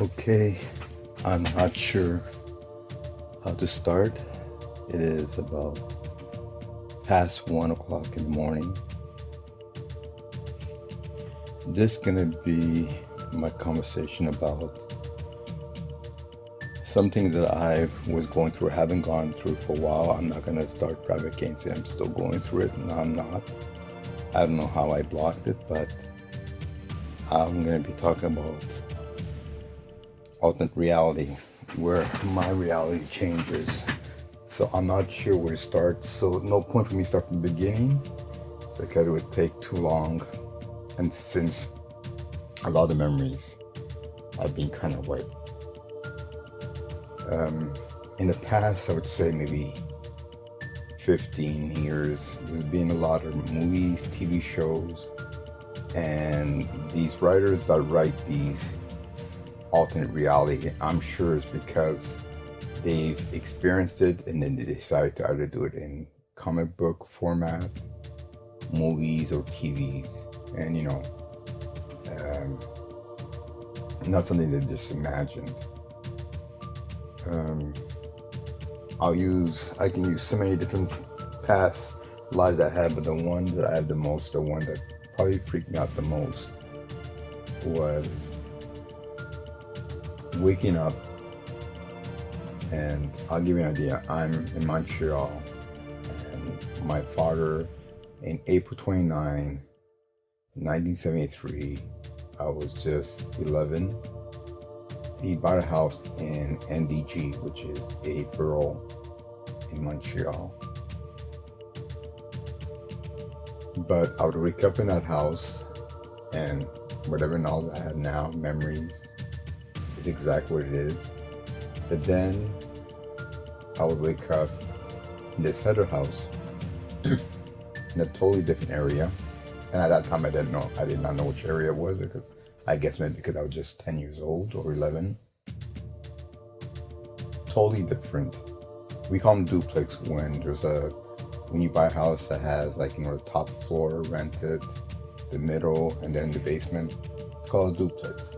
Okay, I'm not sure how to start. It is about past 1 o'clock in the morning. This is gonna be my conversation about something that I was going through, haven't gone through for a while. I'm not gonna start private against it. I'm still going through it. No, I'm not. I don't know how I blocked it, but I'm gonna be talking about alternate reality, where my reality changes. So I'm not sure where to start. So no point for me to start from the beginning because it would take too long. And since a lot of memories have been kind of wiped. In the past, I would say maybe 15 years, there's been a lot of movies, TV shows, and these writers that write these alternate reality, I'm sure it's because they've experienced it and then they decide to either do it in comic book format, movies, or TVs. And not something they just imagined. I can use so many different past lives I had, but the one that I had the most, the one that probably freaked me out the most was waking up. And I'll give you an idea. I'm in Montreal, and my father, in April 29, 1973, I was just 11. He bought a house in NDG, which is a borough in Montreal. But I would wake up in that house, and whatever knowledge I have now, memories, is exactly what it is. But then I would wake up in this other house in a totally different area. And at that time, I did not know which area it was, because I guess maybe because I was just 10 years old or 11. Totally different. We call them duplex when you buy a house that has the top floor rented, the middle, and then the basement. It's called a duplex,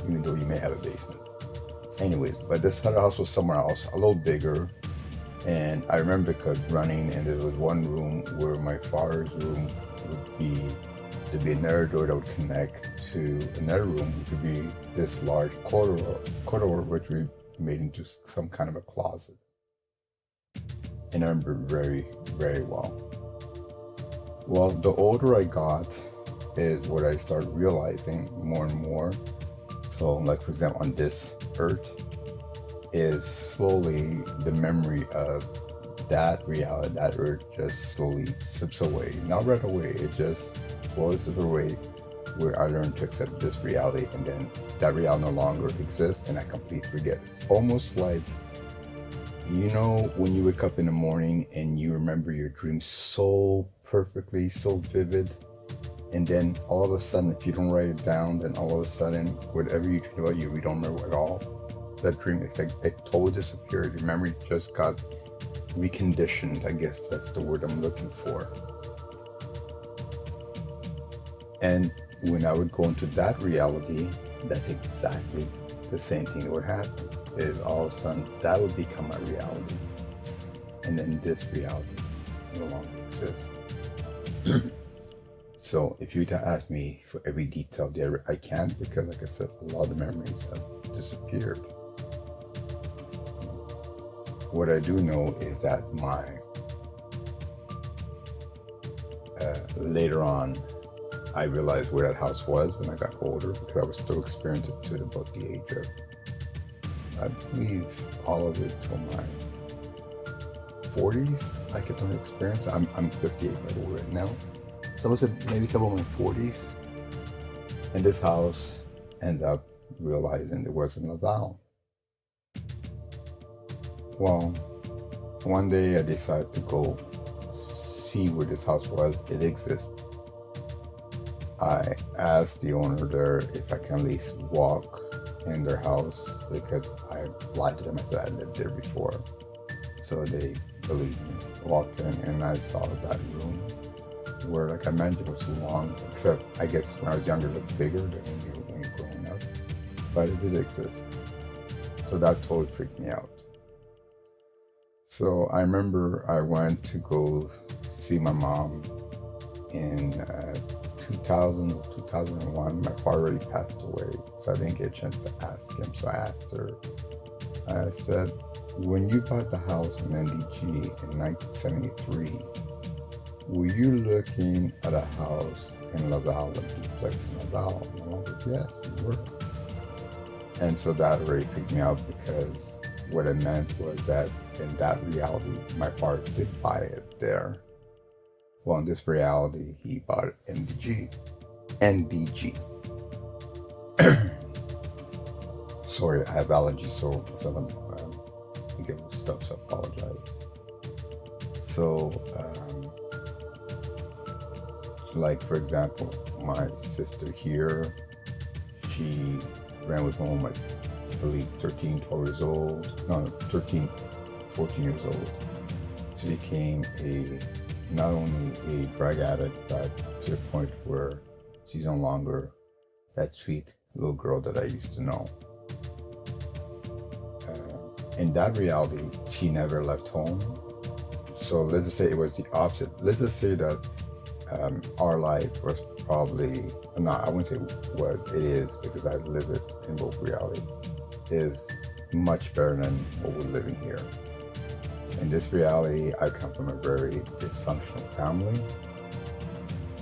even though you may have a basement. Anyways, but this other house was somewhere else, a little bigger. And I remember because running, and there was one room where my father's room would be, there'd be another door that would connect to another room, which would be this large corridor, which we made into some kind of a closet. And I remember very, very well. Well, the older I got is what I started realizing more and more. So, for example, on this earth is slowly the memory of that reality, that earth just slowly slips away. Not right away, it just slowly slips away, where I learned to accept this reality, and then that reality no longer exists and I completely forget. It's almost like, when you wake up in the morning and you remember your dream so perfectly, so vivid, and then all of a sudden, if you don't write it down, then all of a sudden, whatever you dream about, you don't remember at all. That dream, it's like it totally disappeared. Your memory just got reconditioned. I guess that's the word I'm looking for. And when I would go into that reality, that's exactly the same thing that would happen. Is all of a sudden that would become my reality, and then this reality no longer exists. So if you ask me for every detail there, I can't, because like I said, a lot of the memories have disappeared. What I do know is that later on, I realized where that house was when I got older, because I was still experiencing it to about the age of, I believe, all of it till my 40s. I kept on experiencing. I'm 58 by the way right now. So I was maybe till my 40s. And this house ended up realizing there wasn't a Laval. Well, one day I decided to go see where this house was. It exists. I asked the owner there if I can at least walk in their house, because I lied to them. I said I lived there before. So they believed me. Walked in and I saw that room where, like I mentioned, it was long, except I guess when I was younger it looked bigger than when you're growing up. but it did exist. So that totally freaked me out. So I remember I went to go see my mom in 2000 or 2001. My father already passed away, so I didn't get a chance to ask him. So I asked her, I said, when you bought the house in NDG in 1973, were you looking at a house in Laval, a duplex in Laval? And my mom goes, yes, we were. And so that already freaked me out, because what it meant was that in that reality, my father did buy it there. Well, in this reality, he bought it in NDG. Sorry, I have allergies, so I get stuff, so I apologize. So, like for example, my sister here, she ran with home at, I believe, 13, 12 years old. No, 13, 14 years old. She became not only a drug addict, but to the point where she's no longer that sweet little girl that I used to know. In that reality, she never left home. So let's just say it was the opposite. Let's just say that our life was probably, no, I wouldn't say was, it is, because I live it in both reality, is much better than what we're living here. In this reality, I come from a very dysfunctional family.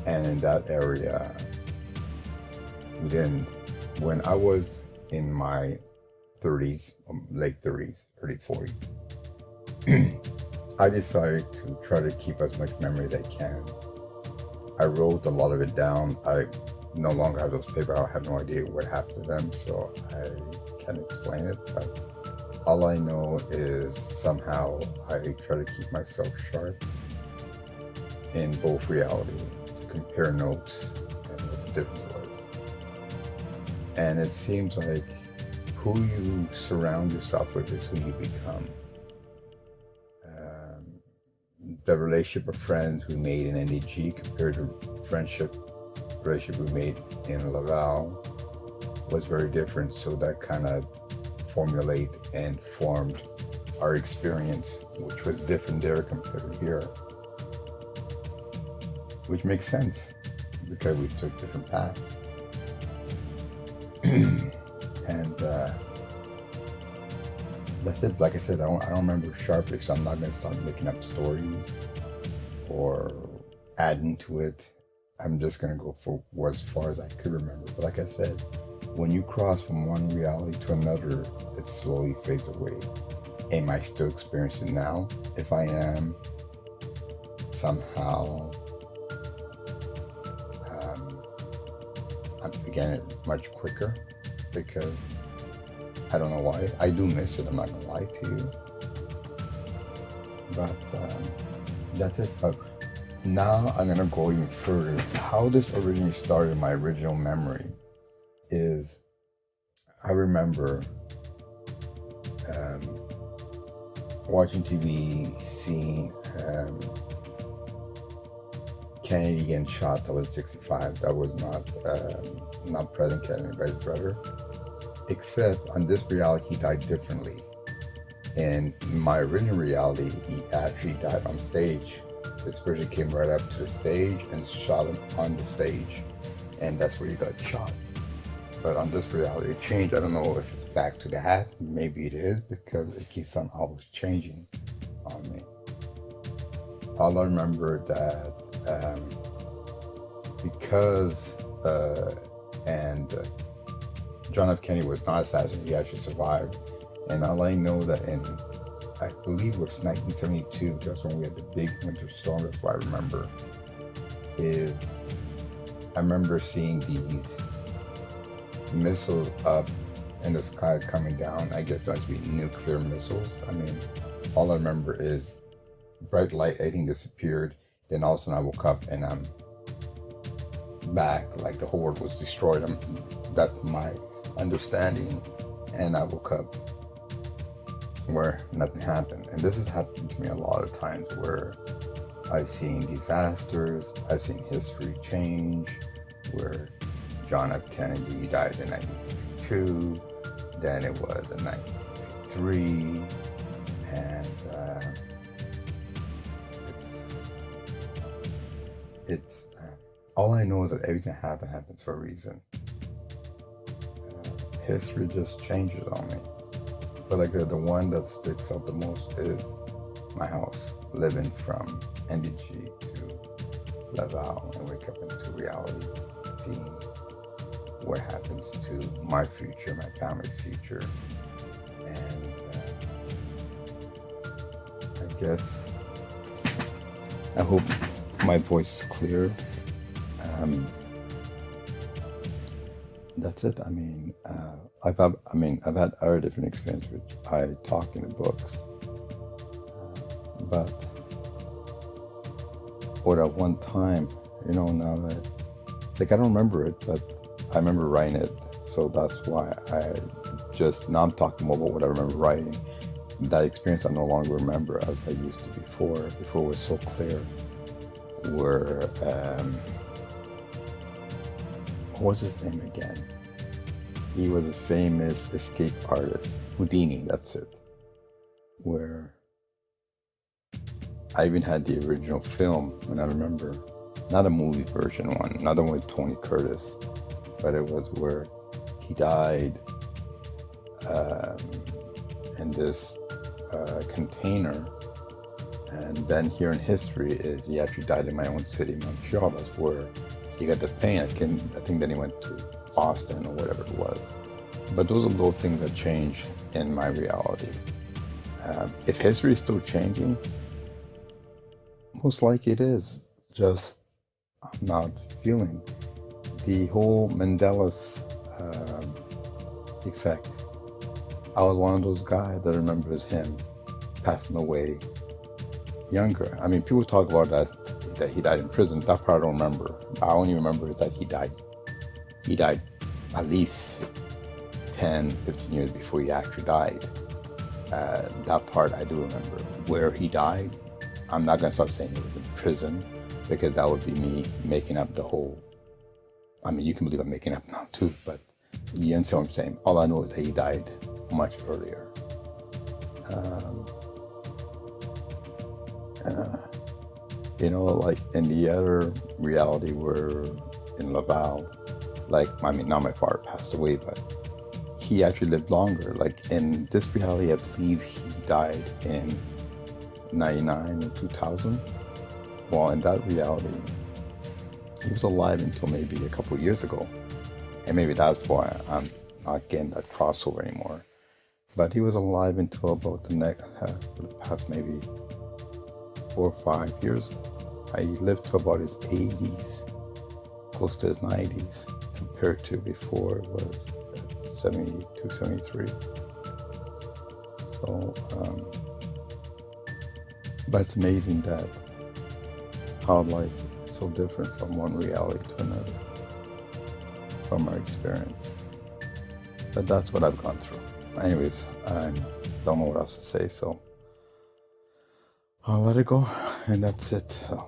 And in that area, when I was in my 30s, late 30s, early 40s, I decided to try to keep as much memory as I can. I wrote a lot of it down. I no longer have those papers. I have no idea what happened to them, so I can't explain it. But all I know is somehow I try to keep myself sharp in both realities, to compare notes and what the difference was. And it seems like who you surround yourself with is who you become. The relationship of friends we made in NDG compared to relationship we made in Laval was very different. So that kind of formulate and formed our experience, which was different there compared to here. Which makes sense, because we took different paths. And that's it. Like I said, I don't remember sharply, so I'm not going to start making up stories or adding to it. I'm just going to go for as far as I could remember. But like I said, when you cross from one reality to another, it slowly fades away. Am I still experiencing now? If I am, somehow I'm forgetting it much quicker, because I don't know why. I do miss it, I'm not gonna lie to you. But that's it. But now I'm gonna go even further. How this originally started, my original memory, is I remember watching TV, seeing Kennedy getting shot. That was 65. That was not President Kennedy, but his brother. Except on this reality, he died differently. In my original reality, he actually died on stage. This person came right up to the stage and shot him on the stage, and that's where he got shot. But on this reality, it changed. I don't know if it's back to that. Maybe it is, because it keeps on always changing on me. All I remember that because John F. Kennedy was not assassinated, he actually survived. And all I know that in, I believe it was 1972, just when we had the big winter storm, that's what I remember, is I remember seeing these missiles up in the sky coming down. I guess that would be nuclear missiles. I mean, all I remember is bright light, everything disappeared. Then all of a sudden I woke up and I'm back, like the whole world was destroyed. That's my understanding. And I woke up where nothing happened. And this has happened to me a lot of times, where I've seen disasters, I've seen history change, where John F. Kennedy died in 1962, 1962, then it was in 1963, and it's all I know is that everything that happens for a reason. History just changes on me. But like the one that sticks out the most is my house, living from NDG to Laval and wake up into reality, seeing what happens to my future, my family's future. And I guess, I hope my voice is clear. That's it. I've had other different experiences which I talk in the books, but at one time, now that, I don't remember it, but I remember writing it, so that's why now I'm talking more about what I remember writing. That experience I no longer remember as I used to before it was so clear, where, what was his name again? He was a famous escape artist, Houdini, that's it. Where I even had the original film, and I remember, not a movie version one, not the one with Tony Curtis, but it was where he died in this container, and then here in history is he actually died in my own city, Montreal. That's where he got the pain. I think then he went to Boston or whatever it was. But those are little things that change in my reality. If history is still changing, most likely it is. Just I'm not feeling the whole Mandela's effect. I was one of those guys that remembers him passing away younger. People talk about that he died in prison. That part I don't remember. I only remember is that he died. He died at least 10, 15 years before he actually died. That part I do remember. Where he died, I'm not going to start saying it was in prison, because that would be me making up the whole... you can believe I'm making up now too, but you understand what I'm saying. All I know is that he died much earlier. Like in the other reality where in Laval, now my father passed away, but he actually lived longer. Like in this reality, I believe he died in 99 or 2000. Well, in that reality, he was alive until maybe a couple of years ago. And maybe that's why I'm not getting that crossover anymore. But he was alive until about the past maybe 4 or 5 years. He lived to about his 80s, close to his 90s, compared to before it was 72, 73. So, but it's amazing that how life is so different from one reality to another, from our experience. But that's what I've gone through. Anyways, I don't know what else to say, so I'll let it go, and that's it. So,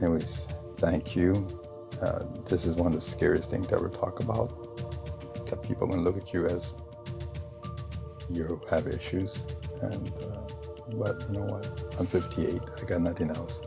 anyways, thank you. This is one of the scariest things to ever talk about. That people are going to look at you as you have issues, and but you know what? I'm 58. I got nothing else.